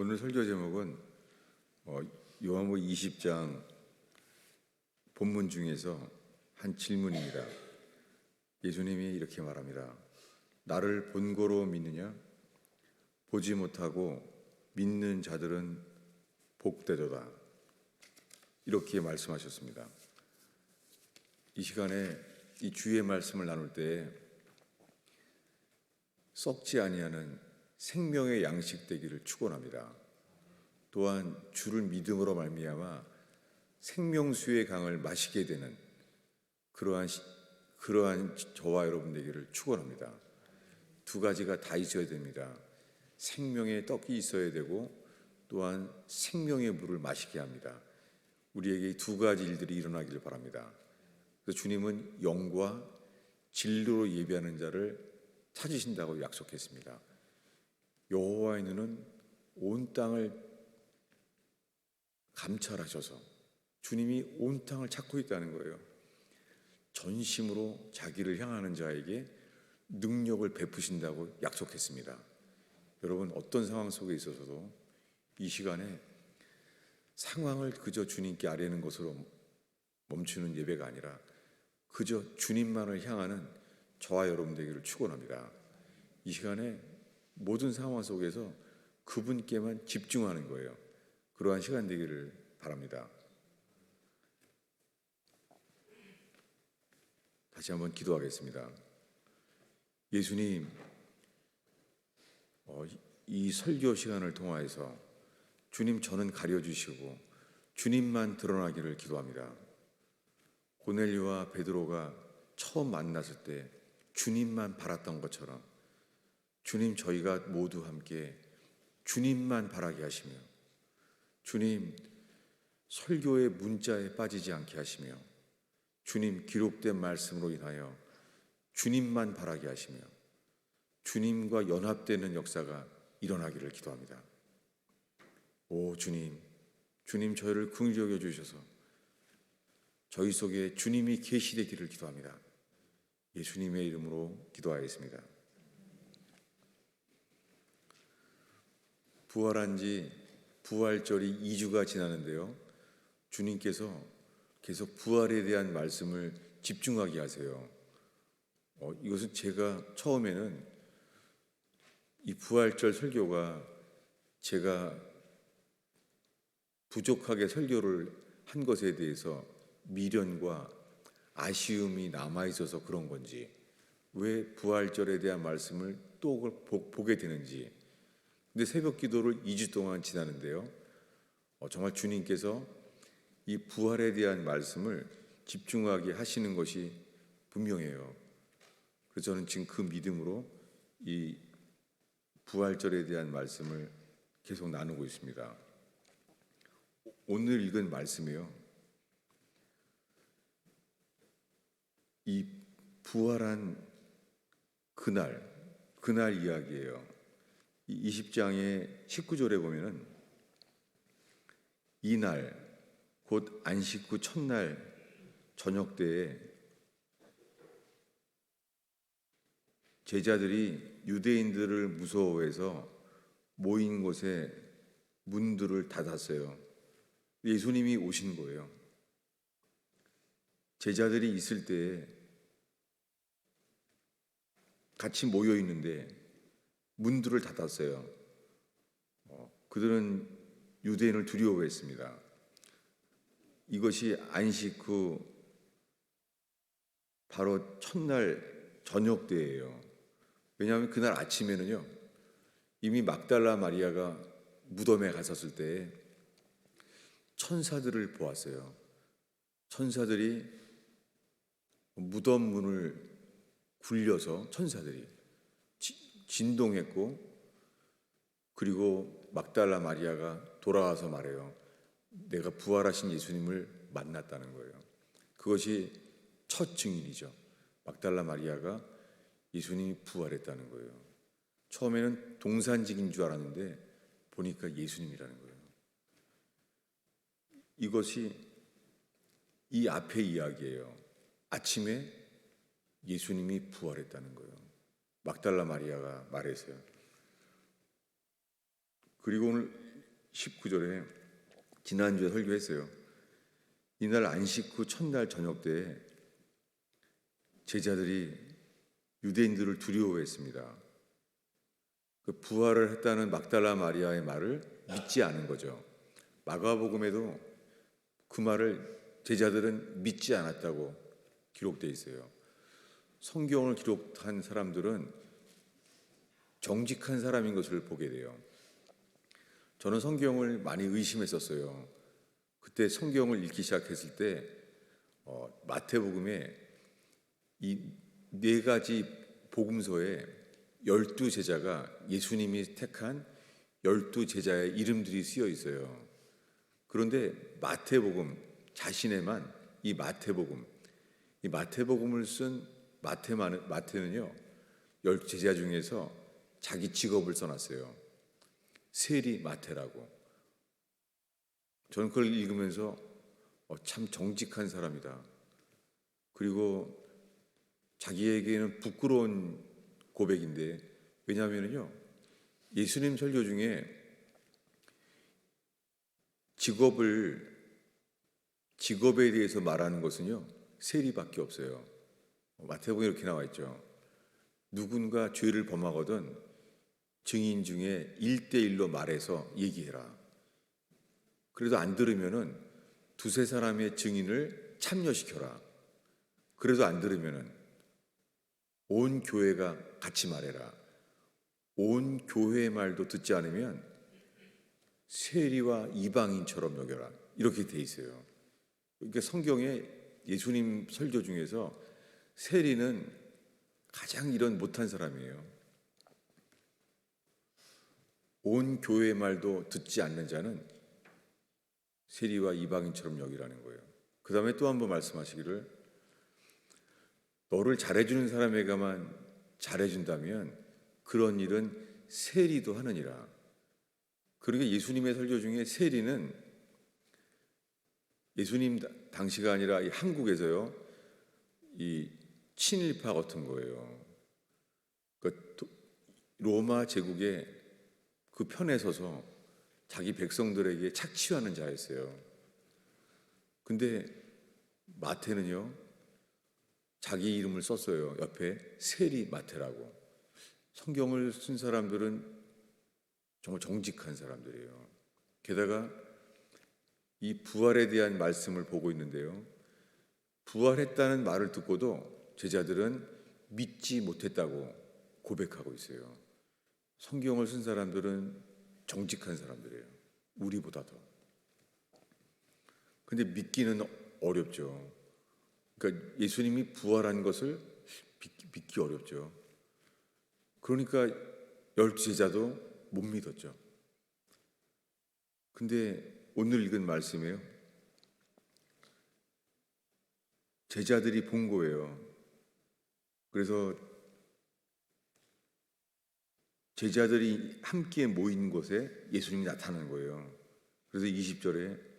오늘 설교 제목은 요한복음 20장 본문 중에서 한 질문입니다. 예수님이 이렇게 말합니다. 나를 본고로 믿느냐? 보지 못하고 믿는 자들은 복되도다. 이렇게 말씀하셨습니다. 이 시간에 이 주의 말씀을 나눌 때 썩지 아니하는 생명의 양식 되기를 축원합니다. 또한 주를 믿음으로 말미암아 생명수의 강을 마시게 되는 그러한 저와 여러분 되기를 축원합니다. 두 가지가 다 있어야 됩니다. 생명의 떡이 있어야 되고 또한 생명의 물을 마시게 합니다. 우리에게 두 가지 일들이 일어나기를 바랍니다. 그래서 주님은 영과 진리로 예배하는 자를 찾으신다고 약속했습니다. 여호와의 눈은 온 땅을 감찰하셔서 주님이 온 땅을 찾고 있다는 거예요. 전심으로 자기를 향하는 자에게 능력을 베푸신다고 약속했습니다. 여러분, 어떤 상황 속에 있어서도 이 시간에 상황을 그저 주님께 아뢰는 것으로 멈추는 예배가 아니라 그저 주님만을 향하는 저와 여러분 되기를 축원합니다. 이 시간에 모든 상황 속에서 그분께만 집중하는 거예요. 그러한 시간 되기를 바랍니다. 다시 한번 기도하겠습니다. 예수님, 이 설교 시간을 통하여서 주님 저는 가려주시고 주님만 드러나기를 기도합니다. 고넬료와 베드로가 처음 만났을 때 주님만 바랐던 것처럼 주님, 저희가 모두 함께 주님만 바라게 하시며 주님, 설교의 문자에 빠지지 않게 하시며 주님, 기록된 말씀으로 인하여 주님만 바라게 하시며 주님과 연합되는 역사가 일어나기를 기도합니다. 오 주님, 주님 저희를 긍휼히 여겨 주셔서 저희 속에 주님이 계시되기를 기도합니다. 예수님의 이름으로 기도하겠습니다. 부활한 지 부활절이 2주가 지나는데요. 주님께서 계속 부활에 대한 말씀을 집중하게 하세요. 이것은 제가 처음에는 이 부활절 설교가 제가 부족하게 설교를 한 것에 대해서 미련과 아쉬움이 남아있어서 그런 건지, 왜 부활절에 대한 말씀을 또 보게 되는지. 근데 새벽 기도를 2주 동안 지나는데요. 정말 주님께서 이 부활에 대한 말씀을 집중하게 하시는 것이 분명해요. 그래서 저는 지금 그 믿음으로 이 부활절에 대한 말씀을 계속 나누고 있습니다. 오늘 읽은 말씀이요. 이 부활한 그날 이야기예요. 20장의 19절에 보면은 이날 곧 안식 후 첫날 저녁 때에 제자들이 유대인들을 무서워해서 모인 곳에 문들을 닫았어요. 예수님이 오신 거예요. 제자들이 있을 때에 같이 모여 있는데 문들을 닫았어요. 그들은 유대인을 두려워했습니다. 이것이 안식 후 바로 첫날 저녁 때예요. 왜냐하면 그날 아침에는요, 이미 막달라 마리아가 무덤에 갔었을 때 천사들을 보았어요. 천사들이 무덤 문을 굴려서 천사들이 진동했고, 그리고 막달라 마리아가 돌아와서 말해요. 내가 부활하신 예수님을 만났다는 거예요. 그것이 첫 증인이죠. 막달라 마리아가 예수님이 부활했다는 거예요. 처음에는 동산직인 줄 알았는데 보니까 예수님이라는 거예요. 이것이 이 앞의 이야기예요. 아침에 예수님이 부활했다는 거예요. 막달라 마리아가 말했어요. 그리고 오늘 19절에 지난주에 설교했어요. 이날 안식 후 첫날 저녁 때에 제자들이 유대인들을 두려워했습니다. 그 부활을 했다는 막달라 마리아의 말을 믿지 않은 거죠. 마가복음에도 그 말을 제자들은 믿지 않았다고 기록되어 있어요. 성경을 기록한 사람들은 정직한 사람인 것을 보게 돼요. 저는 성경을 많이 의심했었어요. 그때 성경을 읽기 시작했을 때 마태복음에 이 네 가지 복음서에 12제자가 예수님이 택한 12제자의 이름들이 쓰여 있어요. 그런데 마태복음 자신에만 이 마태복음을 쓴 마태는요 10제자 중에서 자기 직업을 써놨어요. 세리 마태라고. 저는 그걸 읽으면서 참 정직한 사람이다. 그리고 자기에게는 부끄러운 고백인데, 왜냐하면요 예수님 설교 중에 직업에 대해서 말하는 것은요 세리밖에 없어요. 마태복음에 이렇게 나와 있죠. 누군가 죄를 범하거든 증인 중에 1대1로 말해서 얘기해라. 그래도 안 들으면은 두세 사람의 증인을 참여시켜라. 그래도 안 들으면은 온 교회가 같이 말해라. 온 교회의 말도 듣지 않으면 세리와 이방인처럼 여겨라. 이렇게 돼 있어요. 그러니까 성경에 예수님 설교 중에서 세리는 가장 이런 못한 사람이에요. 온 교회의 말도 듣지 않는 자는 세리와 이방인처럼 여기라는 거예요. 그 다음에 또 한 번 말씀하시기를 너를 잘해주는 사람에게만 잘해준다면 그런 일은 세리도 하느니라. 그러니까 예수님의 설교 중에 세리는 예수님 당시가 아니라 한국에서요 이 친일파 같은 거예요. 그러니까 로마 제국의 그 편에 서서 자기 백성들에게 착취하는 자였어요. 근데 마태는요 자기 이름을 썼어요. 옆에 세리 마태라고. 성경을 쓴 사람들은 정말 정직한 사람들이에요. 게다가 이 부활에 대한 말씀을 보고 있는데요. 부활했다는 말을 듣고도 제자들은 믿지 못했다고 고백하고 있어요. 성경을 쓴 사람들은 정직한 사람들이에요. 우리보다 더. 근데 믿기는 어렵죠. 그러니까 예수님이 부활한 것을 믿기 어렵죠. 그러니까 12제자도 못 믿었죠. 근데 오늘 읽은 말씀이에요. 제자들이 본 거예요. 그래서 제자들이 함께 모인 곳에 예수님이 나타나는 거예요. 그래서 20절에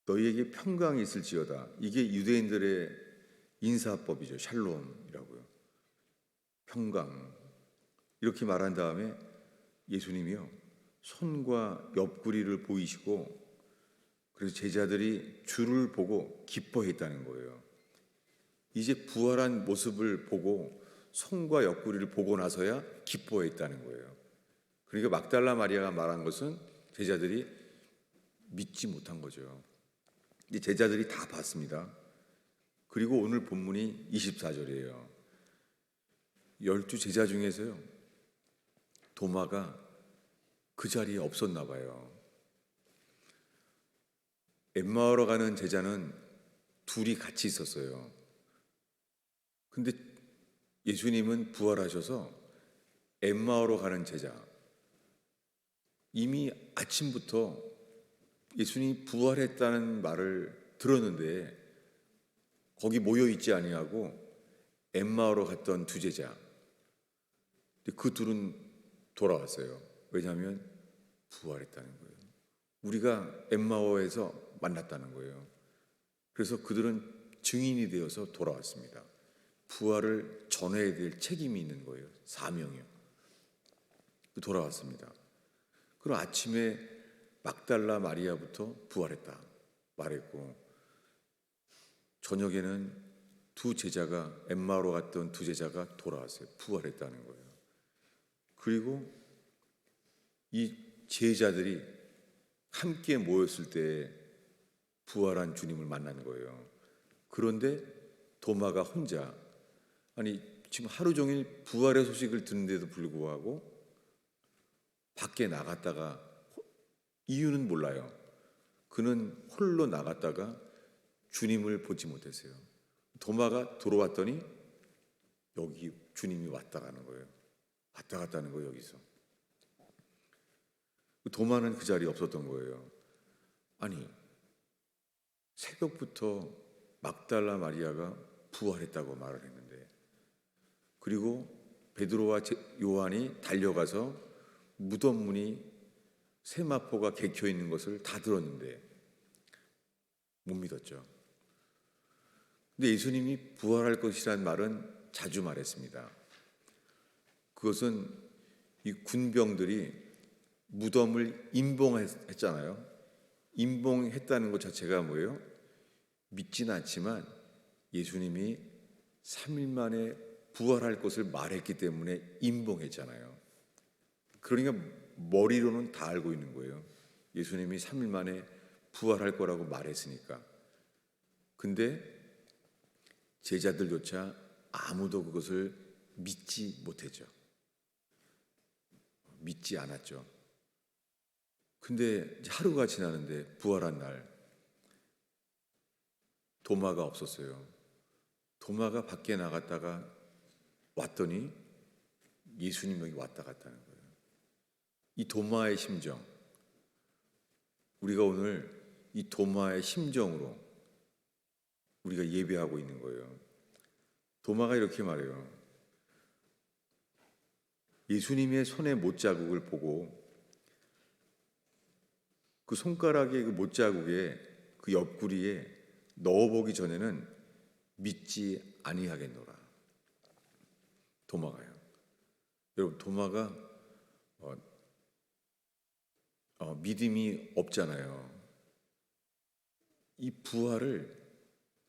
너희에게 평강이 있을지어다. 이게 유대인들의 인사법이죠. 샬롬이라고요. 평강. 이렇게 말한 다음에 예수님이요 손과 옆구리를 보이시고 그래서 제자들이 주를 보고 기뻐했다는 거예요. 이제 부활한 모습을 보고 손과 옆구리를 보고 나서야 기뻐했다는 거예요. 그러니까 막달라 마리아가 말한 것은 제자들이 믿지 못한 거죠. 이제 제자들이 다 봤습니다. 그리고 오늘 본문이 24절이에요. 12제자 중에서요 도마가 그 자리에 없었나 봐요. 엠마오로 가는 제자는 둘이 같이 있었어요. 근데 예수님은 부활하셔서 엠마오로 가는 제자, 이미 아침부터 예수님이 부활했다는 말을 들었는데 거기 모여 있지 아니하고 엠마오로 갔던 두 제자, 그 둘은 돌아왔어요. 왜냐하면 부활했다는 거예요. 우리가 엠마오에서 만났다는 거예요. 그래서 그들은 증인이 되어서 돌아왔습니다. 부활을 전해야 될 책임이 있는 거예요. 사명이요. 돌아왔습니다. 그럼 아침에 막달라 마리아부터 부활했다 말했고, 저녁에는 두 제자가, 엠마오로 갔던 두 제자가 돌아왔어요. 부활했다는 거예요. 그리고 이 제자들이 함께 모였을 때 부활한 주님을 만난 거예요. 그런데 도마가 혼자, 아니 지금 하루 종일 부활의 소식을 듣는데도 불구하고 밖에 나갔다가, 이유는 몰라요. 그는 홀로 나갔다가 주님을 보지 못했어요. 도마가 돌아왔더니 여기 주님이 왔다 가는 거예요. 왔다 갔다는 거예요. 여기서 도마는 그 자리에 없었던 거예요. 아니 새벽부터 막달라 마리아가 부활했다고 말을 했는데, 그리고 베드로와 요한이 달려가서 무덤 문이 세마포가 개켜 있는 것을 다 들었는데 못 믿었죠. 근데 예수님이 부활할 것이라는 말은 자주 말했습니다. 그것은 이 군병들이 무덤을 임봉했잖아요. 임봉했다는 것 자체가 뭐예요? 믿지는 않지만 예수님이 3일 만에 부활할 것을 말했기 때문에 임봉했잖아요. 그러니까 머리로는 다 알고 있는 거예요. 예수님이 3일 만에 부활할 거라고 말했으니까. 근데 제자들조차 아무도 그것을 믿지 못했죠. 믿지 않았죠. 근데 하루가 지나는데 부활한 날 도마가 없었어요. 도마가 밖에 나갔다가 왔더니 예수님 여기 왔다 갔다는 거예요. 이 도마의 심정, 우리가 오늘 이 도마의 심정으로 우리가 예배하고 있는 거예요. 도마가 이렇게 말해요. 예수님의 손의 못자국을 보고 그 손가락의 그 못자국에 그 옆구리에 넣어보기 전에는 믿지 아니하겠노라. 도마가요. 여러분, 도마가 믿음이 없잖아요. 이 부활을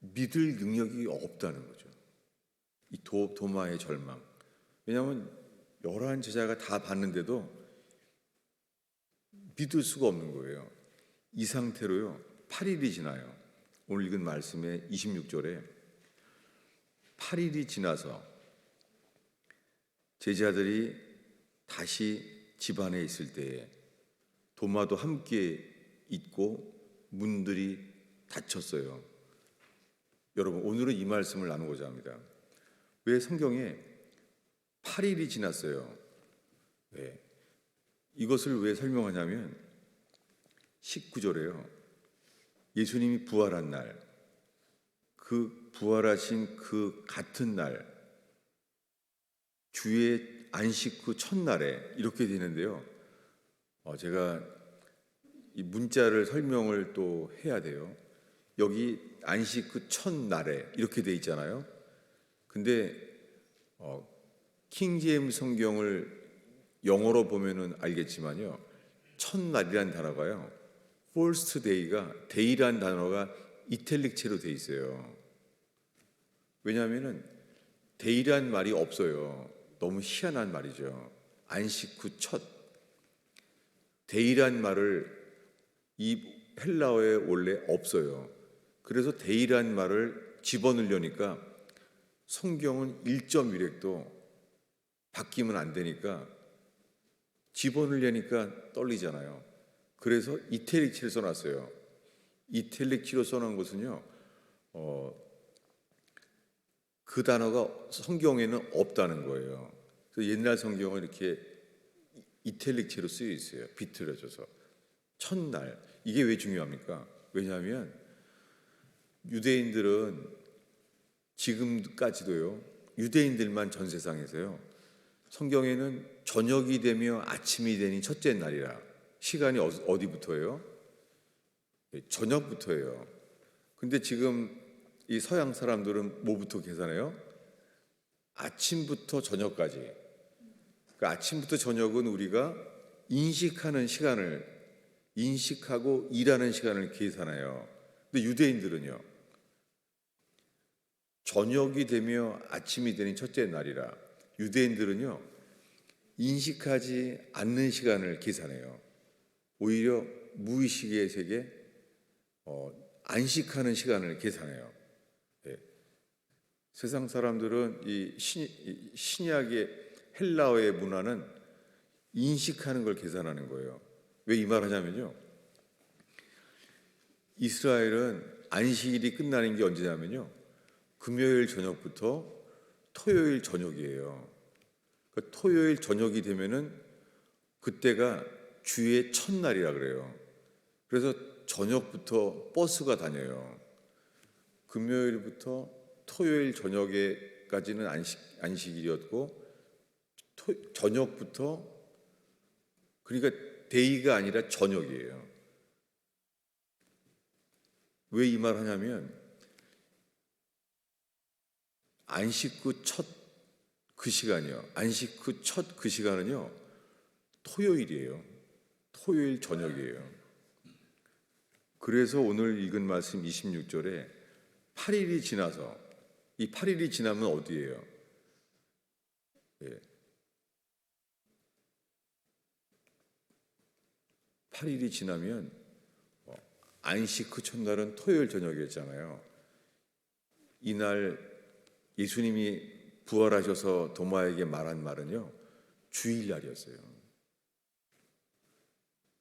믿을 능력이 없다는 거죠. 이 도마의 절망. 왜냐하면 11 제자가 다 봤는데도 믿을 수가 없는 거예요. 이 상태로요 8일이 지나요. 오늘 읽은 말씀의 26절에 8일이 지나서 제자들이 다시 집안에 있을 때에 도마도 함께 있고 문들이 닫혔어요. 여러분, 오늘은 이 말씀을 나누고자 합니다. 왜 성경에 8일이 지났어요? 왜? 이것을 왜 설명하냐면 19절에요. 예수님이 부활한 날, 그 부활하신 그 같은 날, 주의 안식 후 첫날에 이렇게 되는데요. 제가 이 문자를 설명을 또 해야 돼요. 여기 안식 후 첫날에 이렇게 돼 있잖아요. 근데 킹제임스 성경을 영어로 보면은 알겠지만요, 첫날이란 단어가요, first day가 day란 단어가 이탈릭체로 돼 있어요. 왜냐하면은 day란 말이 없어요. 너무 희한한 말이죠. 안식 후 첫 day란 말을 이 헬라어에 원래 없어요. 그래서 day란 말을 집어넣으려니까 성경은 1.1획도 바뀌면 안 되니까 집어넣으려니까 떨리잖아요. 그래서 이탈릭치를 써놨어요. 이탈릭치로 써놓은 것은요, 그 단어가 성경에는 없다는 거예요. 그래서 옛날 성경은 이렇게 이탈릭치로 쓰여 있어요. 비틀어져서. 첫날. 이게 왜 중요합니까? 왜냐하면 유대인들은 지금까지도요, 유대인들만 전 세상에서요, 성경에는 저녁이 되며 아침이 되니 첫째 날이라. 시간이 어디부터예요? 저녁부터예요. 근데 지금 이 서양 사람들은 뭐부터 계산해요? 아침부터 저녁까지. 그 아침부터 저녁은 우리가 인식하는 시간을, 인식하고 일하는 시간을 계산해요. 근데 유대인들은요, 저녁이 되며 아침이 되는 첫째 날이라 유대인들은요, 인식하지 않는 시간을 계산해요. 오히려 무의식의 세계, 안식하는 시간을 계산해요. 예. 세상 사람들은 이 신약의 헬라어의 문화는 인식하는 걸 계산하는 거예요. 왜 이 말 하냐면요, 이스라엘은 안식일이 끝나는 게 언제냐면요, 금요일 저녁부터 토요일 저녁이에요. 그러니까 토요일 저녁이 되면은 그때가 주의 첫날이라 그래요. 그래서 저녁부터 버스가 다녀요. 금요일부터 토요일 저녁에까지는 안식일이었고, 저녁부터, 그러니까 데이가 아니라 저녁이에요. 왜 이 말 하냐면, 안식 후 첫 그 시간이요, 안식 후 첫 그 시간은요, 토요일이에요. 토요일 저녁이에요. 그래서 오늘 읽은 말씀 26절에 8일이 지나서, 이 8일이 지나면 어디예요? 예. 8일이 지나면 안식 후 첫날은 토요일 저녁이었잖아요. 이날 예수님이 부활하셔서 도마에게 말한 말은요, 주일날이었어요.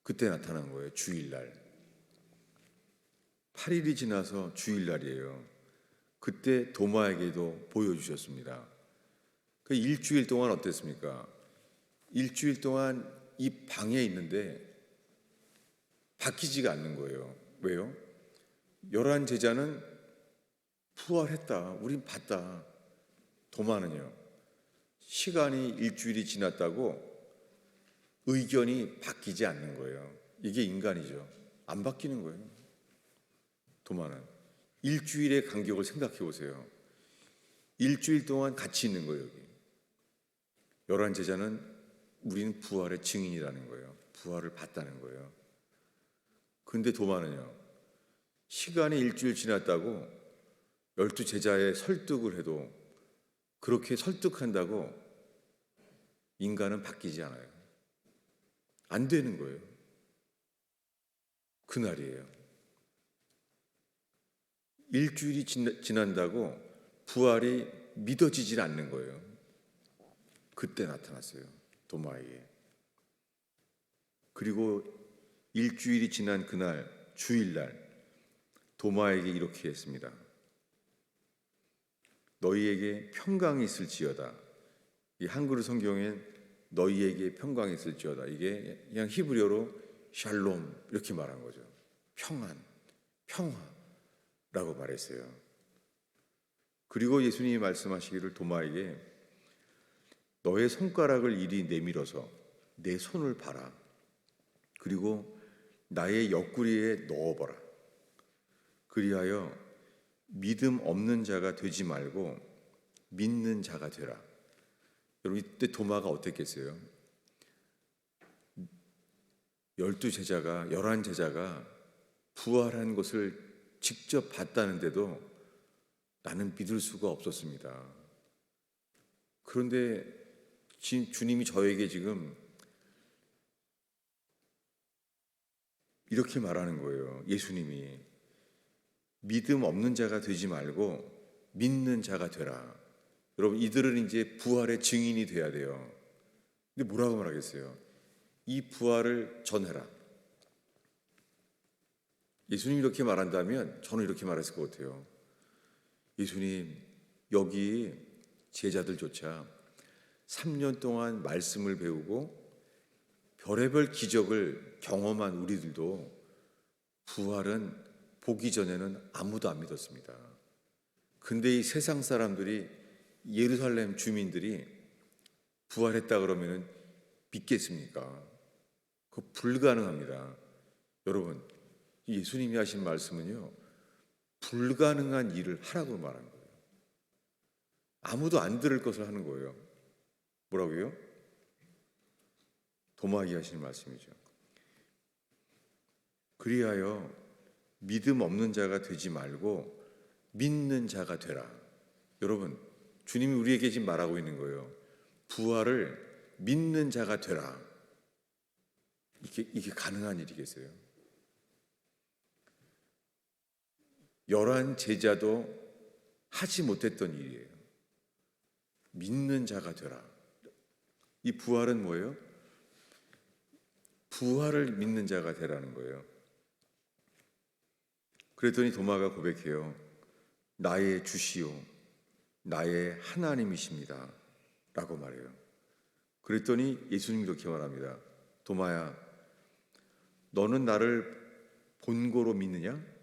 그때 나타난 거예요, 주일날. 8일이 지나서 주일날이에요. 그때 도마에게도 보여주셨습니다. 그 일주일 동안 어땠습니까? 일주일 동안 이 방에 있는데 바뀌지가 않는 거예요. 왜요? 11 제자는 부활했다, 우린 봤다. 도마는요, 시간이 일주일이 지났다고 의견이 바뀌지 않는 거예요. 이게 인간이죠. 안 바뀌는 거예요. 도마는 일주일의 간격을 생각해 보세요. 일주일 동안 같이 있는 거예요. 여기 11 제자는 우리는 부활의 증인이라는 거예요. 부활을 봤다는 거예요. 그런데 도마는요, 시간이 일주일 지났다고 12 제자의 설득을 해도, 그렇게 설득한다고 인간은 바뀌지 않아요. 안 되는 거예요. 그날이에요. 일주일이 지난다고 부활이 믿어지질 않는 거예요. 그때 나타났어요, 도마에게. 그리고 일주일이 지난 그날, 주일날, 도마에게 이렇게 했습니다. 너희에게 평강이 있을지어다. 이 한글 성경엔 너희에게 평강이 있을지어다, 이게 그냥 히브리어로 샬롬 이렇게 말한 거죠. 평안, 평화라고 말했어요. 그리고 예수님이 말씀하시기를 도마에게 너의 손가락을 이리 내밀어서 내 손을 봐라. 그리고 나의 옆구리에 넣어보라. 그리하여 믿음 없는 자가 되지 말고 믿는 자가 되라. 여러분, 이때 도마가 어땠겠어요? 12 제자가, 11 제자가 부활한 것을 직접 봤다는데도 나는 믿을 수가 없었습니다. 그런데 주님이 저에게 지금 이렇게 말하는 거예요. 예수님이 믿음 없는 자가 되지 말고 믿는 자가 되라. 여러분, 이들은 이제 부활의 증인이 돼야 돼요. 근데 뭐라고 말하겠어요? 이 부활을 전해라. 예수님이 이렇게 말한다면 저는 이렇게 말했을 것 같아요. 예수님, 여기 제자들조차 3년 동안 말씀을 배우고 별의별 기적을 경험한 우리들도 부활은 보기 전에는 아무도 안 믿었습니다. 근데 이 세상 사람들이, 예루살렘 주민들이 부활했다 그러면 믿겠습니까? 그거 불가능합니다. 여러분, 예수님이 하신 말씀은요, 불가능한 일을 하라고 말하는 거예요. 아무도 안 들을 것을 하는 거예요. 뭐라고요? 도마에게 하시는 말씀이죠. 그리하여 믿음 없는 자가 되지 말고 믿는 자가 되라. 여러분, 주님이 우리에게 지금 말하고 있는 거예요. 부활을 믿는 자가 되라. 이게 가능한 일이겠어요? 11 제자도 하지 못했던 일이에요. 믿는 자가 되라. 이 부활은 뭐예요? 부활을 믿는 자가 되라는 거예요. 그랬더니 도마가 고백해요. 나의 주시오, 나의 하나님이십니다 라고 말해요. 그랬더니 예수님이 이렇게 말합니다. 도마야, 너는 나를 본고로 믿느냐?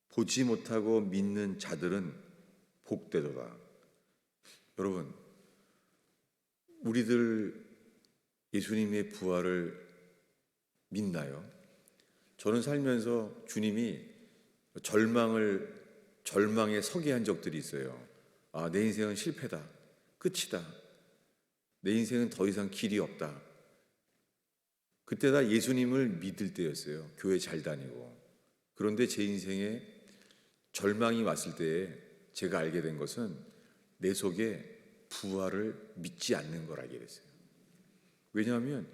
보지 못하고 믿는 자들은 복되도다. 여러분, 우리들 예수님의 부활을 믿나요? 저는 살면서 주님이 절망에 서게 한 적들이 있어요. 아, 내 인생은 실패다. 끝이다. 내 인생은 더 이상 길이 없다. 그때 다 예수님을 믿을 때였어요. 교회 잘 다니고. 그런데 제 인생에 절망이 왔을 때에 제가 알게 된 것은 내 속에 부활을 믿지 않는 걸 알게 됐어요. 왜냐하면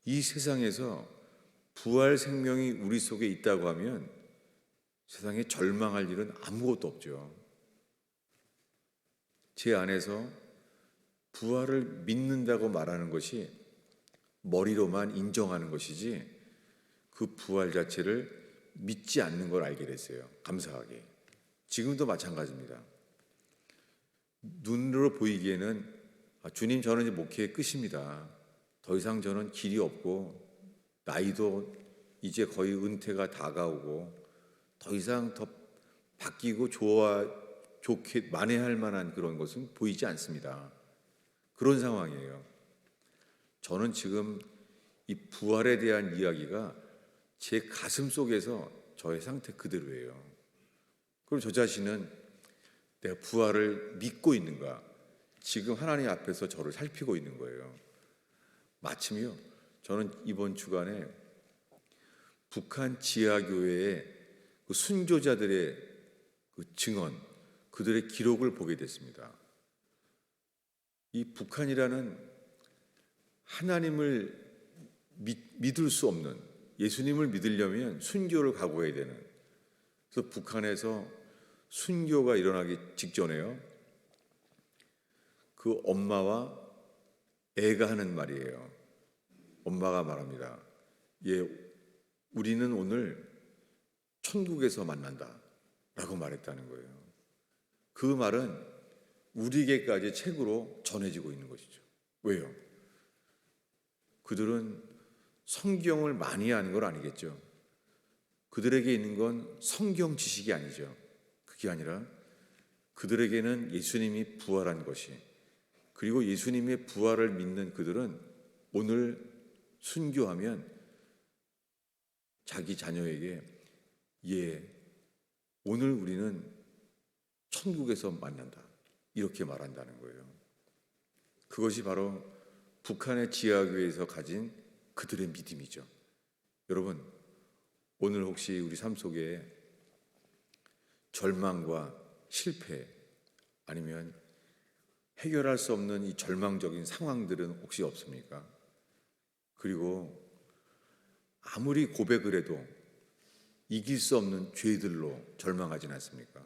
이 세상에서 부활 생명이 우리 속에 있다고 하면 세상에 절망할 일은 아무것도 없죠. 제 안에서 부활을 믿는다고 말하는 것이 머리로만 인정하는 것이지 그 부활 자체를 믿지 않는 걸 알게 됐어요. 감사하게. 지금도 마찬가지입니다. 눈으로 보이기에는 주님, 저는 이제 목회의 끝입니다. 더 이상 저는 길이 없고 나이도 이제 거의 은퇴가 다가오고 더 이상 더 바뀌고 좋게 만회할 만한 그런 것은 보이지 않습니다. 그런 상황이에요. 저는 지금 이 부활에 대한 이야기가 제 가슴 속에서 저의 상태 그대로예요. 그럼 저 자신은 내가 부활을 믿고 있는가? 지금 하나님 앞에서 저를 살피고 있는 거예요. 마침요, 저는 이번 주간에 북한 지하교회의 그 순교자들의 그 증언, 그들의 기록을 보게 됐습니다. 이 북한이라는 하나님을 믿을 수 없는, 예수님을 믿으려면 순교를 각오해야 되는, 그래서 북한에서 순교가 일어나기 직전에요, 그 엄마와 애가 하는 말이에요. 엄마가 말합니다. 우리는 오늘 천국에서 만난다 라고 말했다는 거예요. 그 말은 우리에게까지 책으로 전해지고 있는 것이죠. 왜요? 그들은 성경을 많이 아는 건 아니겠죠. 그들에게 있는 건 성경 지식이 아니죠. 그게 아니라 그들에게는 예수님이 부활한 것이, 그리고 예수님의 부활을 믿는 그들은 오늘 순교하면 자기 자녀에게 오늘 우리는 천국에서 만난다 이렇게 말한다는 거예요. 그것이 바로 북한의 지하교회에서 가진 그들의 믿음이죠. 여러분, 오늘 혹시 우리 삶 속에 절망과 실패 아니면 해결할 수 없는 이 절망적인 상황들은 혹시 없습니까? 그리고 아무리 고백을 해도 이길 수 없는 죄들로 절망하진 않습니까?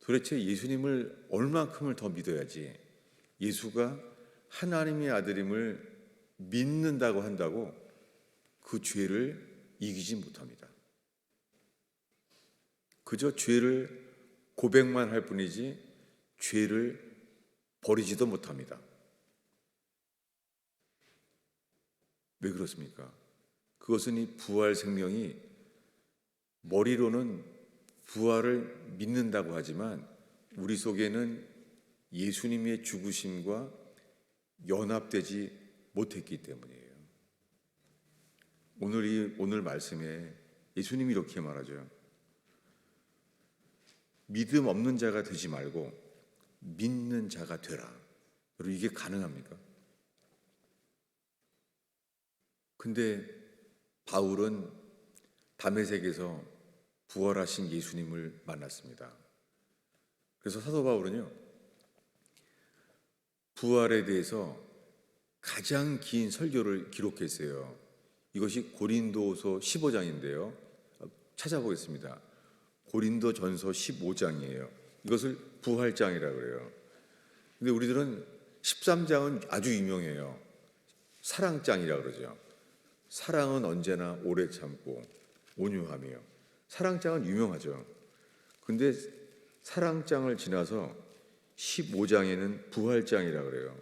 도대체 예수님을 얼만큼을 더 믿어야지 예수가 하나님의 아들임을 믿는다고 한다고 그 죄를 이기지 못합니다. 그저 죄를 고백만 할 뿐이지 죄를 버리지도 못합니다. 왜 그렇습니까? 그것은 이 부활 생명이 머리로는 부활을 믿는다고 하지만 우리 속에는 예수님의 죽으심과 연합되지 못했기 때문이에요. 오늘 말씀에 예수님이 이렇게 말하죠. 믿음 없는 자가 되지 말고 믿는 자가 되라. 여러분, 이게 가능합니까? 근데 바울은 다메섹에서 부활하신 예수님을 만났습니다. 그래서 사도 바울은요, 부활에 대해서 가장 긴 설교를 기록했어요. 이것이 고린도서 15장인데요. 찾아보겠습니다. 고린도전서 15장이에요. 이것을 부활장이라고 그래요. 근데 우리들은 13장은 아주 유명해요. 사랑장이라고 그러죠. 사랑은 언제나 오래 참고 온유하며. 사랑장은 유명하죠. 근데 사랑장을 지나서 15장에는 부활장이라고 그래요.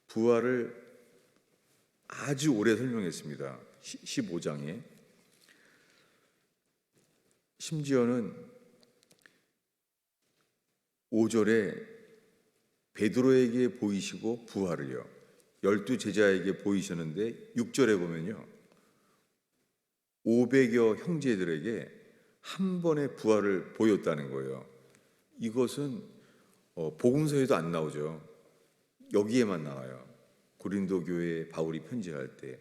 부활을 아주 오래 설명했습니다. 15장에. 심지어는 5절에 베드로에게 보이시고 부활을요, 12제자에게 보이셨는데 6절에 보면요, 500여 형제들에게 한 번에 부활을 보였다는 거예요. 이것은 복음서에도 안 나오죠. 여기에만 나와요. 고린도 교회에 바울이 편지할 때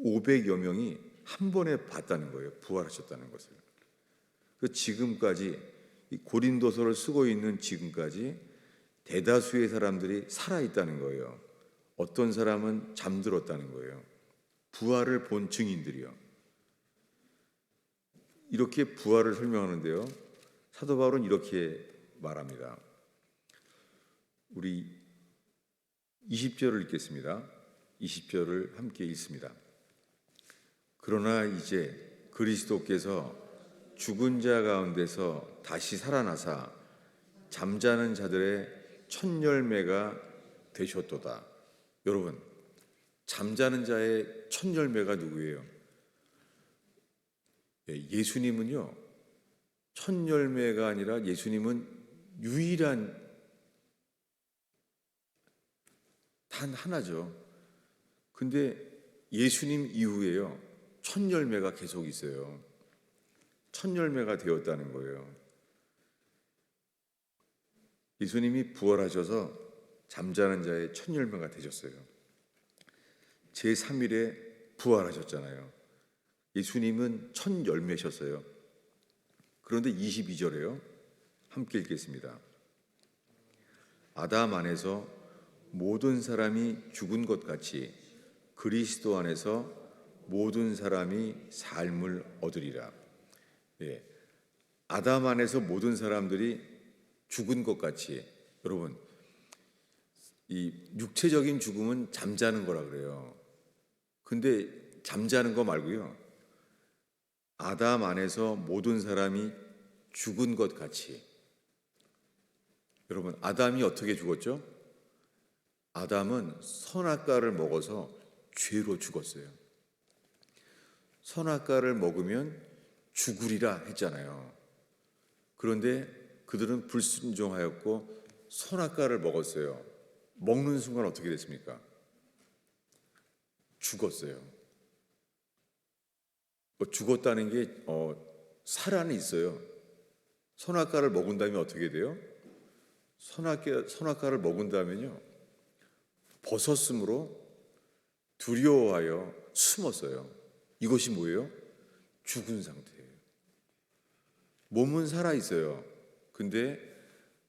500여 명이 한 번에 봤다는 거예요. 부활하셨다는 것을. 그 지금까지 이 고린도서를 쓰고 있는 지금까지 대다수의 사람들이 살아있다는 거예요. 어떤 사람은 잠들었다는 거예요. 부활을 본 증인들이요. 이렇게 부활을 설명하는데요, 사도 바울은 이렇게 말합니다. 우리 20절을 읽겠습니다. 20절을 함께 읽습니다. 그러나 이제 그리스도께서 죽은 자 가운데서 다시 살아나사 잠자는 자들의 첫 열매가 되셨도다. 여러분, 잠자는 자의 첫 열매가 누구예요? 예수님은요, 첫 열매가 아니라 예수님은 유일한 단 하나죠. 근데 예수님 이후에요, 첫 열매가 계속 있어요. 첫 열매가 되었다는 거예요. 예수님이 부활하셔서 잠자는 자의 첫 열매가 되셨어요. 제3일에 부활하셨잖아요. 예수님은 첫 열매셨어요. 그런데 22절에요, 함께 읽겠습니다. 아담 안에서 모든 사람이 죽은 것 같이 그리스도 안에서 모든 사람이 삶을 얻으리라. 예, 아담 안에서 모든 사람들이 죽은 것 같이. 여러분, 이 육체적인 죽음은 잠자는 거라 그래요. 근데 잠자는 거 말고요, 아담 안에서 모든 사람이 죽은 것 같이. 여러분, 아담이 어떻게 죽었죠? 아담은 선악과를 먹어서 죄로 죽었어요. 선악과를 먹으면 죽으리라 했잖아요. 그런데 그들은 불순종하였고 선악과를 먹었어요. 먹는 순간 어떻게 됐습니까? 죽었어요. 죽었다는 게 살아는 있어요. 선악과를 먹은 다음에 어떻게 돼요? 선악과를 먹은 다음에요, 벗었으므로 두려워하여 숨었어요. 이것이 뭐예요? 죽은 상태예요. 몸은 살아 있어요. 근데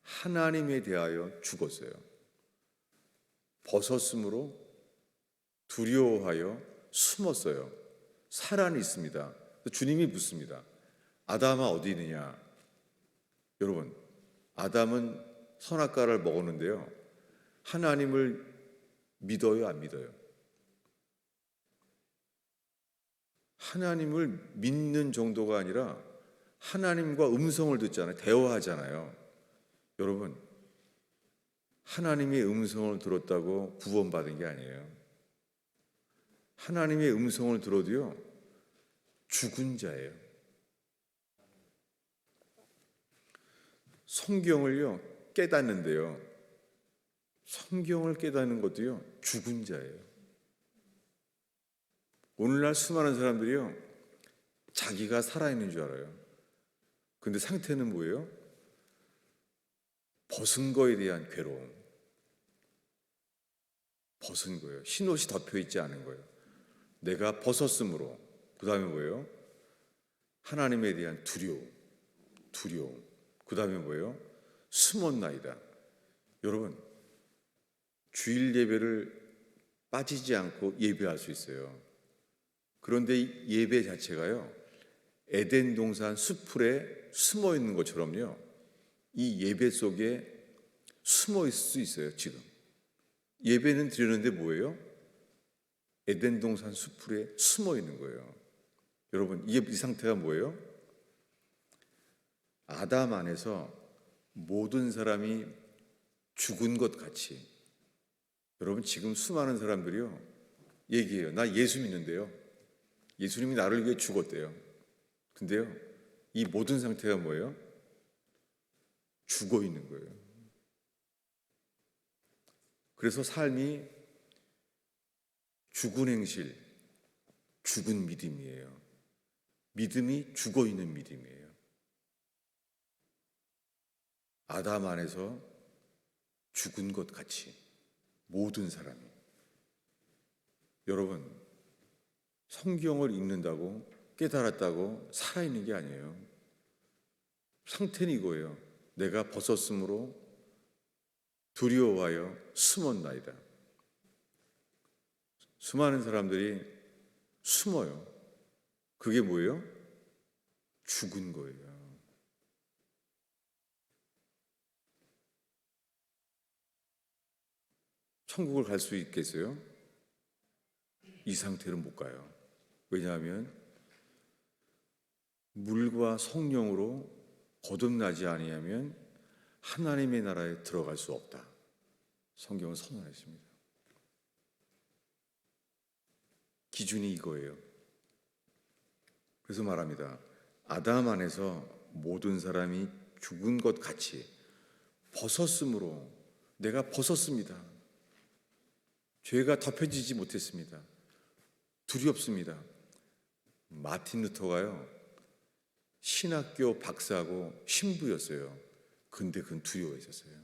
하나님에 대하여 죽었어요. 벗었으므로 두려워하여 숨었어요. 살아는 있습니다. 주님이 묻습니다. 아담아 어디 있느냐? 여러분, 아담은 선악과를 먹었는데요, 하나님을 믿어요, 안 믿어요? 하나님을 믿는 정도가 아니라 하나님과 음성을 듣잖아요. 대화하잖아요. 여러분, 하나님의 음성을 들었다고 구원받은 게 아니에요. 하나님의 음성을 들어도요, 죽은 자예요. 성경을요, 깨닫는데요, 성경을 깨닫는 것도요, 죽은 자예요. 오늘날 수많은 사람들이요, 자기가 살아있는 줄 알아요. 근데 상태는 뭐예요? 벗은 거에 대한 괴로움. 벗은 거예요. 흰옷이 덮여 있지 않은 거예요. 내가 벗었으므로. 그 다음에 뭐예요? 하나님에 대한 두려움. 그 다음에 뭐예요? 숨었나이다. 여러분, 주일 예배를 빠지지 않고 예배할 수 있어요. 그런데 이 예배 자체가요, 에덴 동산 숲풀에 숨어 있는 것처럼요, 이 예배 속에 숨어 있을 수 있어요. 지금 예배는 드리는데 뭐예요? 에덴 동산 숲풀에 숨어 있는 거예요. 여러분, 이 상태가 뭐예요? 아담 안에서 모든 사람이 죽은 것 같이. 여러분, 지금 수많은 사람들이요 얘기해요. 나 예수 믿는데요, 예수님이 나를 위해 죽었대요. 근데요, 이 모든 상태가 뭐예요? 죽어 있는 거예요. 그래서 삶이 죽은 행실, 죽은 믿음이에요. 믿음이 죽어 있는 믿음이에요. 아담 안에서 죽은 것 같이 모든 사람이. 여러분, 성경을 읽는다고 깨달았다고 살아있는 게 아니에요. 상태는 이거예요. 내가 벗었으므로 두려워하여 숨었나이다. 수많은 사람들이 숨어요. 그게 뭐예요? 죽은 거예요. 천국을 갈 수 있겠어요? 이 상태로 못 가요. 왜냐하면 물과 성령으로 거듭나지 아니하면 하나님의 나라에 들어갈 수 없다. 성경은 선언했습니다. 기준이 이거예요. 그래서 말합니다. 아담 안에서 모든 사람이 죽은 것 같이 벗었으므로. 내가 벗었습니다. 죄가 덮여지지 못했습니다. 두렵습니다. 마틴 루터가요, 신학교 박사고 신부였어요. 근데 그는 두려워했었어요.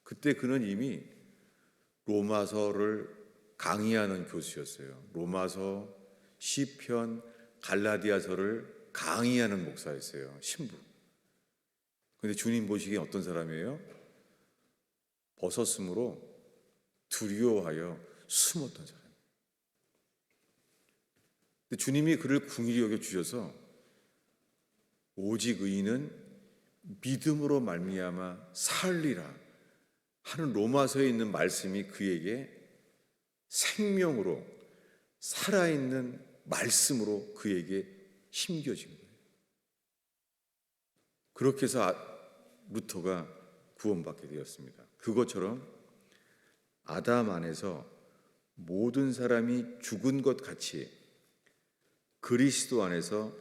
그때 그는 이미 로마서를 강의하는 교수였어요. 로마서, 시편, 갈라디아서를 강의하는 목사였어요. 신부. 근데 주님 보시기엔 어떤 사람이에요? 벗었으므로 두려워하여 숨었던 사람. 근데 주님이 그를 긍휼히 여겨 주셔서 오직 의인은 믿음으로 말미암아 살리라 하는 로마서에 있는 말씀이 그에게 생명으로 살아있는 말씀으로 그에게 심겨진 거예요. 그렇게 해서 루터가 구원받게 되었습니다. 그것처럼 아담 안에서 모든 사람이 죽은 것 같이 그리스도 안에서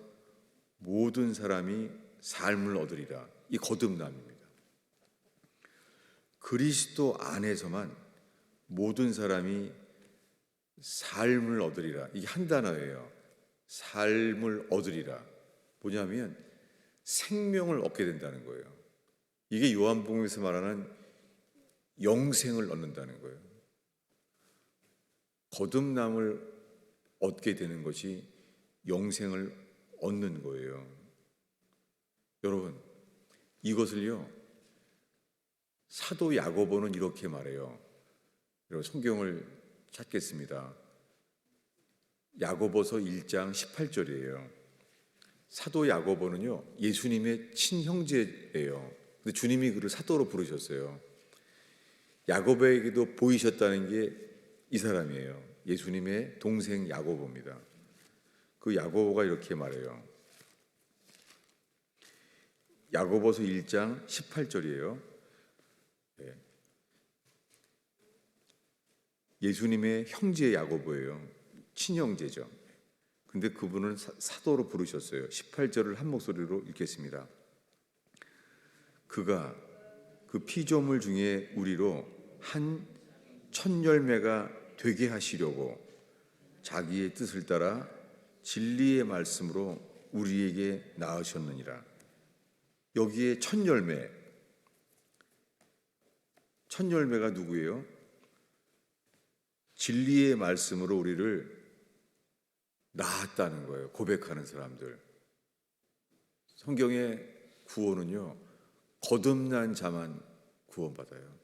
모든 사람이 삶을 얻으리라. 이 거듭남입니다. 그리스도 안에서만 모든 사람이 삶을 얻으리라. 이게 한 단어예요. 삶을 얻으리라. 뭐냐면 생명을 얻게 된다는 거예요. 이게 요한복음에서 말하는 영생을 얻는다는 거예요. 거듭남을 얻게 되는 것이 영생을 얻는 거예요. 여러분, 이것을요, 사도 야고보는 이렇게 말해요. 여러분, 성경을 찾겠습니다. 야고보서 1장 18절이에요. 사도 야고보는요, 예수님의 친형제예요. 근데 주님이 그를 사도로 부르셨어요. 야고보에게도 보이셨다는 게 이 사람이에요. 예수님의 동생 야고보입니다. 그 야고보가 이렇게 말해요. 야고보서 1장 18절이에요. 예수님의 형제 야고보예요. 친형제죠. 근데 그분은 사도로 부르셨어요. 18절을 한 목소리로 읽겠습니다. 그가 그 피조물 중에 우리로 한 첫 열매가 되게 하시려고 자기의 뜻을 따라 진리의 말씀으로 우리에게 낳으셨느니라. 여기에 첫 열매가 누구예요? 진리의 말씀으로 우리를 나았다는 거예요. 고백하는 사람들. 성경의 구원은요, 거듭난 자만 구원받아요.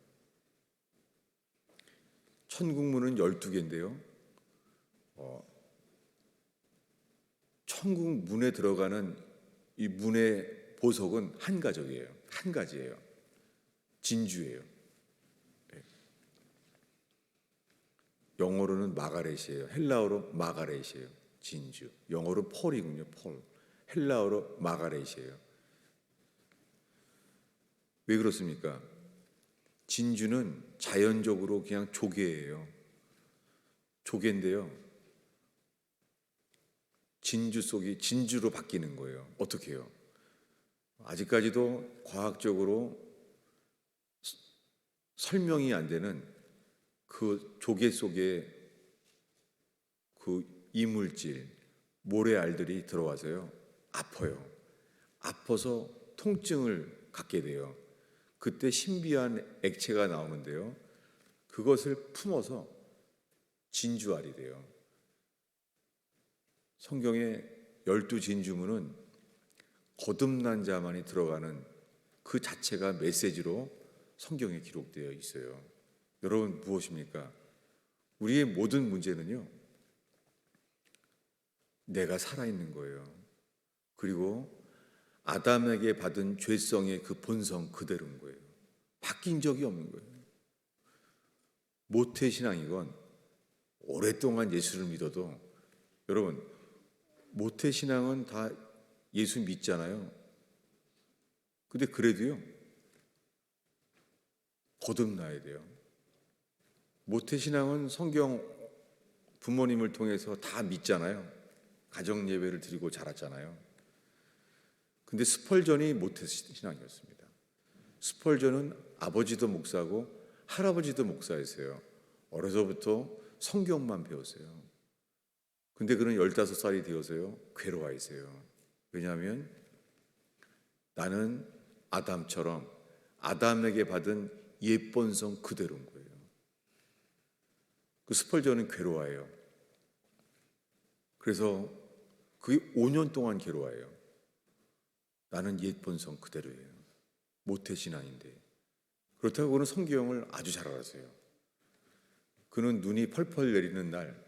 천국문은 12개인데요. 천국 문에 들어가는 이 문의 보석은 한 가지예요. 한 가지예요. 진주예요. 네. 영어로는 마가렛이에요. 헬라어로 마가렛이에요. 진주. 영어로 펄이군요. 펄. 헬라어로 마가렛이에요. 왜 그렇습니까? 진주는 자연적으로 그냥 조개예요. 조개인데요. 진주 속이 진주로 바뀌는 거예요. 어떻게 해요? 아직까지도 과학적으로 설명이 안 되는 그 조개 속에 그 이물질, 모래알들이 들어와서요. 아파요. 아파서 통증을 갖게 돼요. 그때 신비한 액체가 나오는데요. 그것을 품어서 진주알이 돼요. 성경의 12진주문은 거듭난 자만이 들어가는 그 자체가 메시지로 성경에 기록되어 있어요. 여러분, 무엇입니까? 우리의 모든 문제는요, 내가 살아있는 거예요. 그리고 아담에게 받은 죄성의 그 본성 그대로인 거예요. 바뀐 적이 없는 거예요. 모태신앙이건 오랫동안 예수를 믿어도, 여러분, 모태신앙은 다 예수 믿잖아요. 근데 그래도요, 거듭나야 돼요. 모태신앙은 성경 부모님을 통해서 다 믿잖아요. 가정 예배를 드리고 자랐잖아요. 근데 스펄전이 모태신앙이었습니다. 스펄전은 아버지도 목사고 할아버지도 목사였어요. 어려서부터 성경만 배웠어요. 근데 그는 15살이 되어서요, 괴로워했어요. 왜냐하면 나는 아담처럼 아담에게 받은 옛 본성 그대로인 거예요. 그 스펄전은 괴로워해요. 그래서 그게 5년 동안 괴로워해요. 나는 옛 본성 그대로예요. 모태신앙인데. 그렇다고 그는 성경을 아주 잘 알았어요. 그는 눈이 펄펄 내리는 날,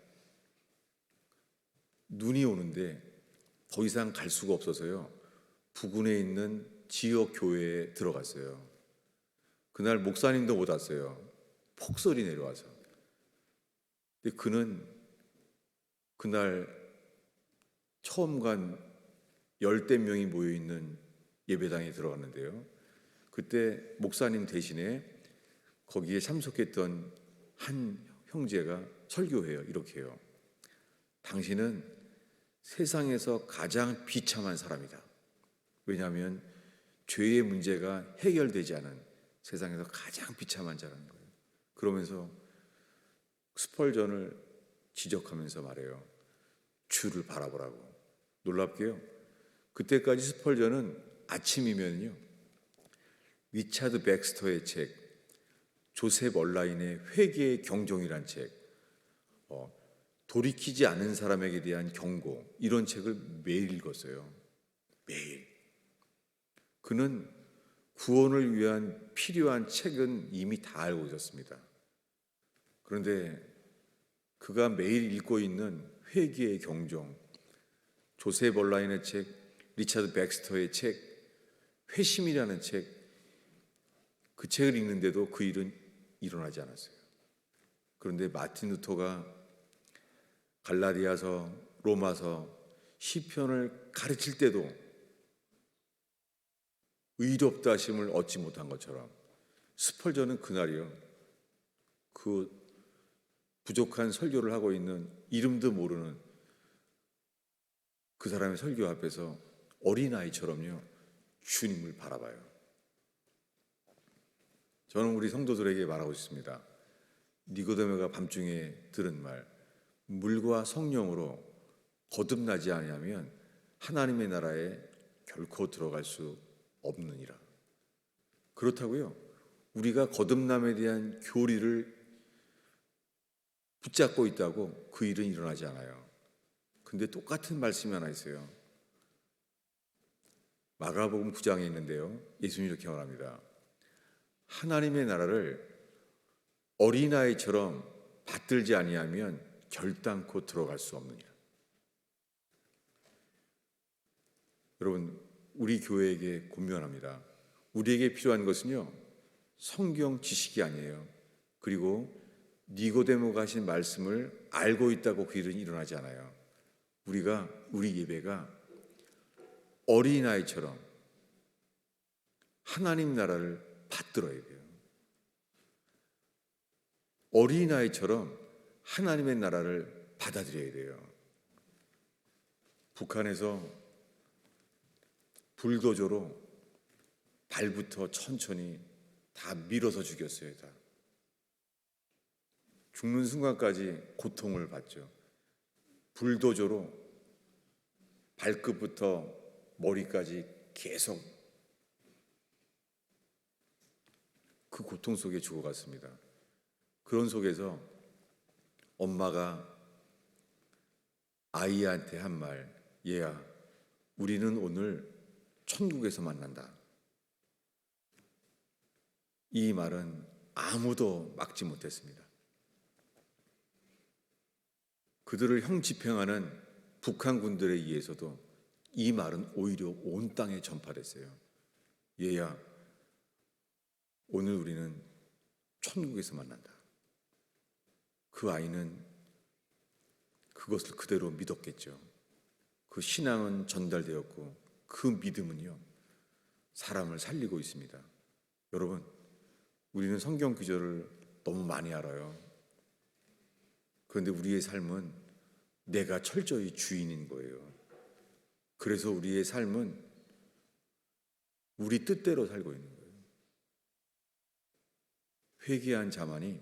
눈이 오는데 더 이상 갈 수가 없어서요, 부근에 있는 지역 교회에 들어갔어요. 그날 목사님도 못 왔어요. 폭설이 내려와서. 근데 그는 그날 처음 간 10대 명이 모여있는 예배당에 들어갔는데요. 그때 목사님 대신에 거기에 참석했던 한 형제가 설교해요. 이렇게 해요. 당신은 세상에서 가장 비참한 사람이다. 왜냐하면 죄의 문제가 해결되지 않은 세상에서 가장 비참한 자라는 거예요. 그러면서 스펄전을 지적하면서 말해요. 주를 바라보라고. 놀랍게요, 그때까지 스펄전은 아침이면요, 리차드 백스터의 책, 조셉 얼라인의 회개의 경종이란 책, 돌이키지 않은 사람에게 대한 경고, 이런 책을 매일 읽었어요. 매일. 그는 구원을 위한 필요한 책은 이미 다 알고 있었습니다. 그런데 그가 매일 읽고 있는 회개의 경종, 조셉 얼라인의 책, 리차드 백스터의 책, 회심이라는 책, 그 책을 읽는데도 그 일은 일어나지 않았어요. 그런데 마틴 루터가 갈라디아서, 로마서, 시편을 가르칠 때도 의롭다 하심을 얻지 못한 것처럼 스펄전은 그날이요, 그 부족한 설교를 하고 있는 이름도 모르는 그 사람의 설교 앞에서 어린아이처럼요, 주님을 바라봐요. 저는 우리 성도들에게 말하고 싶습니다. 니고데모가 밤중에 들은 말, 물과 성령으로 거듭나지 않으면 하나님의 나라에 결코 들어갈 수 없느니라. 그렇다고요, 우리가 거듭남에 대한 교리를 붙잡고 있다고 그 일은 일어나지 않아요. 근데 똑같은 말씀이 하나 있어요. 마가복음 9장에 있는데요. 예수님이 이렇게 말합니다. 하나님의 나라를 어린아이처럼 받들지 아니하면 결단코 들어갈 수 없느니라. 여러분, 우리 교회에게 권면합니다. 우리에게 필요한 것은요, 성경 지식이 아니에요. 그리고 니고데모가 하신 말씀을 알고 있다고 그 일은 일어나지 않아요. 우리 예배가 어린아이처럼 하나님 나라를 받들어야 돼요. 어린아이처럼 하나님의 나라를 받아들여야 돼요. 북한에서 불도저로 발부터 천천히 다 밀어서 죽였어요. 다. 죽는 순간까지 고통을 받죠. 불도저로 발끝부터 머리까지 계속 그 고통 속에 죽어갔습니다. 그런 속에서 엄마가 아이한테 한 말, 얘야, 우리는 오늘 천국에서 만난다. 이 말은 아무도 막지 못했습니다. 그들을 형집행하는 북한 군들에 의해서도 이 말은 오히려 온 땅에 전파됐어요. 얘야, 오늘 우리는 천국에서 만난다. 그 아이는 그것을 그대로 믿었겠죠. 그 신앙은 전달되었고 그 믿음은요, 사람을 살리고 있습니다. 여러분, 우리는 성경 구절을 너무 많이 알아요. 그런데 우리의 삶은 내가 철저히 주인인 거예요. 그래서 우리의 삶은 우리 뜻대로 살고 있는 거예요. 회개한 자만이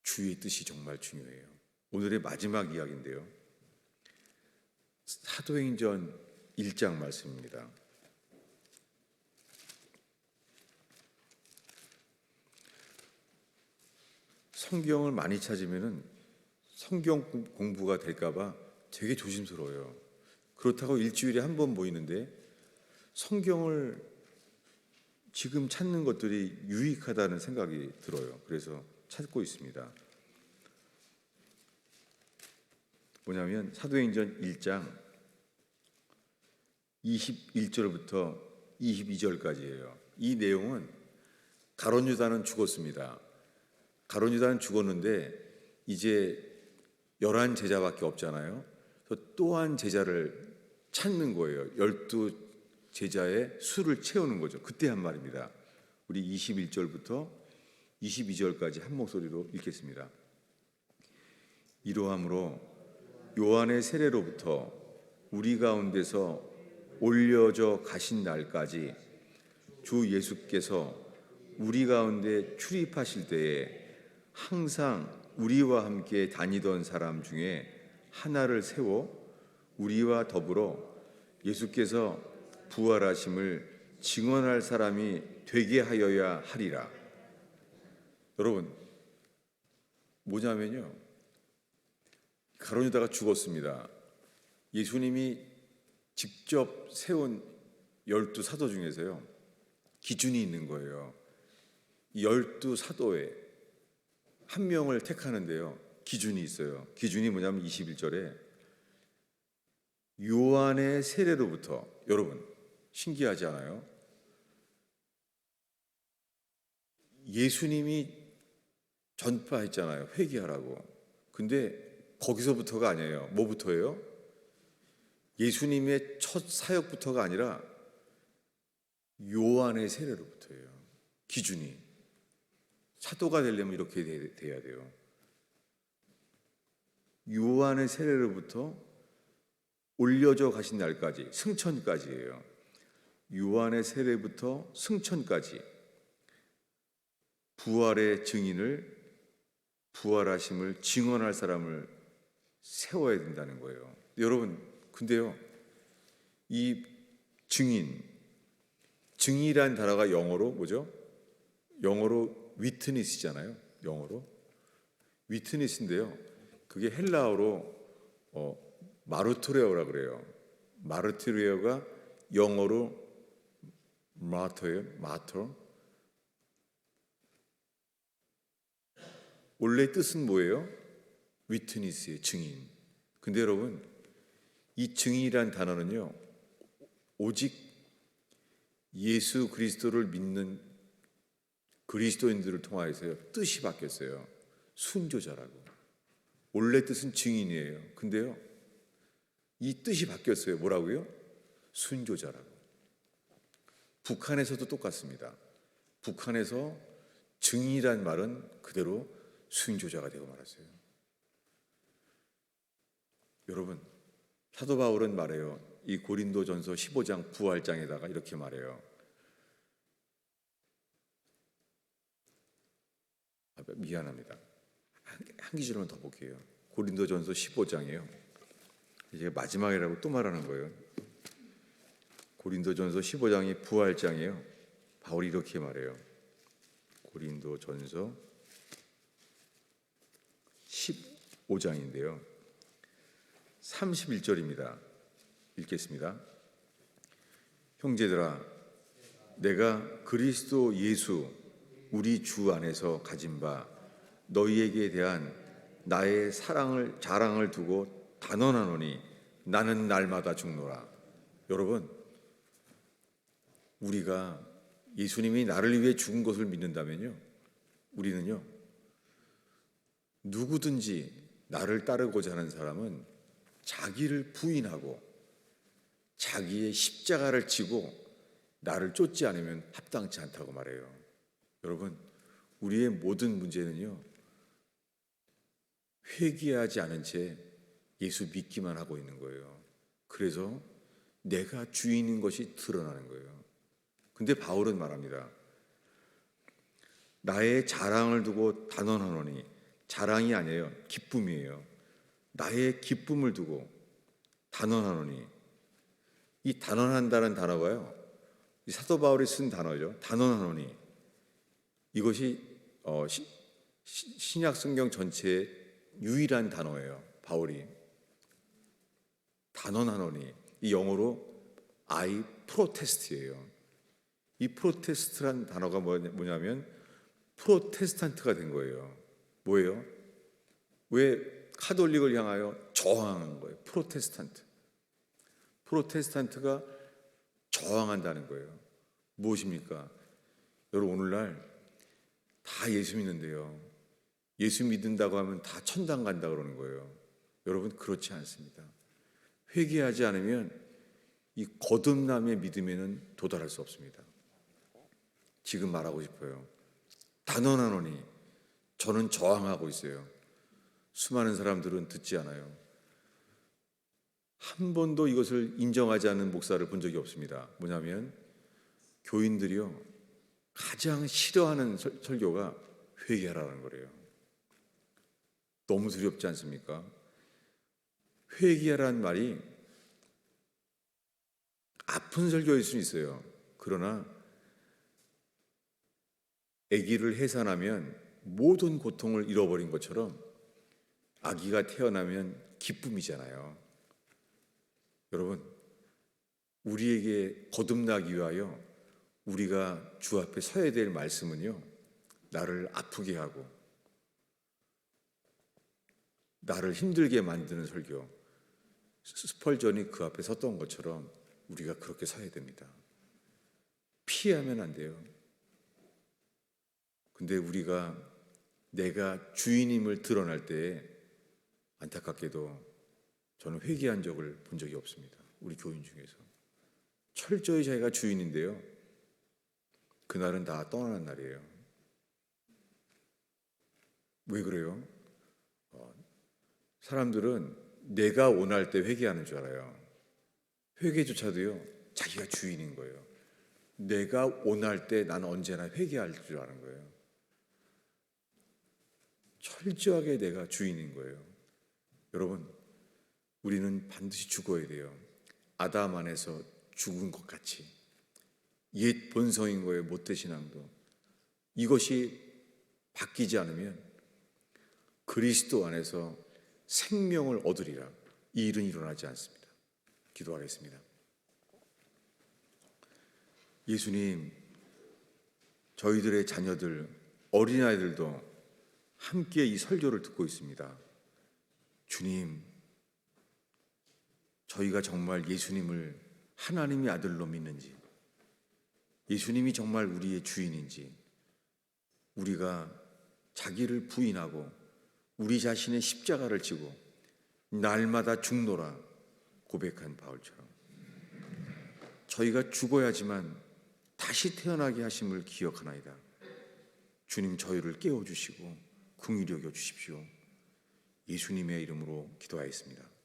주의 뜻이 정말 중요해요. 오늘의 마지막 이야기인데요. 사도행전 1장 말씀입니다. 성경을 많이 찾으면은 성경 공부가 될까봐 되게 조심스러워요. 그렇다고 일주일에 한 번 모이는데 성경을 지금 찾는 것들이 유익하다는 생각이 들어요. 그래서 찾고 있습니다. 뭐냐면 사도행전 1장 21절부터 22절까지예요. 이 내용은 가룟 유다는 죽었습니다. 가룟 유다는 죽었는데 이제 11 제자밖에 없잖아요. 그래서 또 한 제자를 찾는 거예요. 12 제자의 수를 채우는 거죠. 그때 한 말입니다. 우리 21절부터 22절까지 한 목소리로 읽겠습니다. 이러함으로 요한의 세례로부터 우리 가운데서 올려져 가신 날까지 주 예수께서 우리 가운데 출입하실 때에 항상 우리와 함께 다니던 사람 중에 하나를 세워 우리와 더불어 예수께서 부활하심을 증언할 사람이 되게 하여야 하리라. 여러분, 뭐냐면요, 가룟 유다가 죽었습니다. 예수님이 직접 세운 12 사도 중에서요, 기준이 있는 거예요. 이 12 사도에 한 명을 택하는데요, 기준이 있어요. 기준이 뭐냐면 21절에 요한의 세례로부터, 여러분 신기하지 않아요? 예수님이 전파했잖아요. 회개하라고. 근데 거기서부터가 아니에요. 뭐부터예요? 예수님의 첫 사역부터가 아니라 요한의 세례로부터예요. 기준이. 사도가 되려면 이렇게 돼야 돼요. 요한의 세례로부터 올려져 가신 날까지, 승천까지예요. 요한의 세례부터 승천까지 부활의 증인을, 부활하심을 증언할 사람을 세워야 된다는 거예요. 여러분, 근데요, 이 증인이라는 단어가 영어로 뭐죠? 영어로 위트니스잖아요. 영어로 위트니스인데요, 그게 헬라어로 마르투레오라 그래요. 마르투레오가 영어로 마터예요. 마터. 원래 뜻은 뭐예요? 위트니스의 증인. 근데 여러분, 이 증인이란 단어는요, 오직 예수 그리스도를 믿는 그리스도인들을 통하여서요, 뜻이 바뀌었어요. 순교자라고. 원래 뜻은 증인이에요. 근데요, 이 뜻이 바뀌었어요. 뭐라고요? 순교자라고. 북한에서도 똑같습니다. 북한에서 증인이란 말은 그대로 순교자가 되고 말았어요. 여러분, 사도 바울은 말해요. 이 고린도전서 15장 9할장에다가 이렇게 말해요. 미안합니다. 한 기절만 더 볼게요. 고린도전서 15장이에요. 이제 마지막이라고 또 말하는 거예요. 고린도전서 15장이 부활장이에요. 바울이 이렇게 말해요. 고린도전서 15장인데요. 31절입니다. 읽겠습니다. 형제들아, 내가 그리스도 예수 우리 주 안에서 가진 바 너희에게 대한 나의 자랑을 두고 단언하노니 나는 날마다 죽노라. 여러분, 우리가 예수님이 나를 위해 죽은 것을 믿는다면요, 우리는요, 누구든지 나를 따르고자 하는 사람은 자기를 부인하고 자기의 십자가를 지고 나를 쫓지 않으면 합당치 않다고 말해요. 여러분, 우리의 모든 문제는요, 회개하지 않은 채 예수 믿기만 하고 있는 거예요. 그래서 내가 주인인 것이 드러나는 거예요. 근데 바울은 말합니다. 나의 자랑을 두고 단언하노니, 자랑이 아니에요. 기쁨이에요. 나의 기쁨을 두고 단언하노니, 이 단언한다는 단어가요, 이 사도 바울이 쓴 단어죠. 단언하노니. 이것이 신약 성경 전체의 유일한 단어예요. 바울이 단언하노니, 이 영어로 I protest예요. 이 프로테스트란 단어가 뭐냐면 프로테스탄트가 된 거예요. 뭐예요? 왜 카톨릭을 향하여 저항하는 거예요. 프로테스탄트가 저항한다는 거예요. 무엇입니까? 여러분, 오늘날 다 예수 믿는데요, 예수 믿는다고 하면 다 천당 간다 그러는 거예요. 여러분, 그렇지 않습니다. 회개하지 않으면 이 거듭남의 믿음에는 도달할 수 없습니다. 지금 말하고 싶어요. 단언하노니, 저는 저항하고 있어요. 수많은 사람들은 듣지 않아요. 한 번도 이것을 인정하지 않는 목사를 본 적이 없습니다. 뭐냐면 교인들이요, 가장 싫어하는 설교가 회개하라는 거래요. 너무 두렵지 않습니까? 회개하라는 말이 아픈 설교일 수 있어요. 그러나 아기를 해산하면 모든 고통을 잃어버린 것처럼 아기가 태어나면 기쁨이잖아요. 여러분, 우리에게 거듭나기 위하여 우리가 주 앞에 서야 될 말씀은요, 나를 아프게 하고 나를 힘들게 만드는 설교, 스펄전이 그 앞에 섰던 것처럼 우리가 그렇게 서야 됩니다. 피하면 안 돼요. 근데 우리가 내가 주인임을 드러날 때에 안타깝게도 저는 회개한 적을 본 적이 없습니다. 우리 교인 중에서 철저히 자기가 주인인데요, 그날은 다 떠나는 날이에요. 왜 그래요? 사람들은 내가 원할 때 회개하는 줄 알아요. 회개조차도요, 자기가 주인인 거예요. 내가 원할 때 나는 언제나 회개할 줄 아는 거예요. 철저하게 내가 주인인 거예요. 여러분, 우리는 반드시 죽어야 돼요. 아담 안에서 죽은 것 같이 옛 본성인 거예요. 모태신앙도. 이것이 바뀌지 않으면 그리스도 안에서 생명을 얻으리라, 이 일은 일어나지 않습니다. 기도하겠습니다. 예수님, 저희들의 자녀들, 어린아이들도 함께 이 설교를 듣고 있습니다. 주님, 저희가 정말 예수님을 하나님의 아들로 믿는지, 예수님이 정말 우리의 주인인지, 우리가 자기를 부인하고 우리 자신의 십자가를 지고 날마다 죽노라 고백한 바울처럼 저희가 죽어야지만 다시 태어나게 하심을 기억하나이다. 주님, 저희를 깨워주시고 긍휼히 여겨 주십시오. 예수님의 이름으로 기도하였습니다.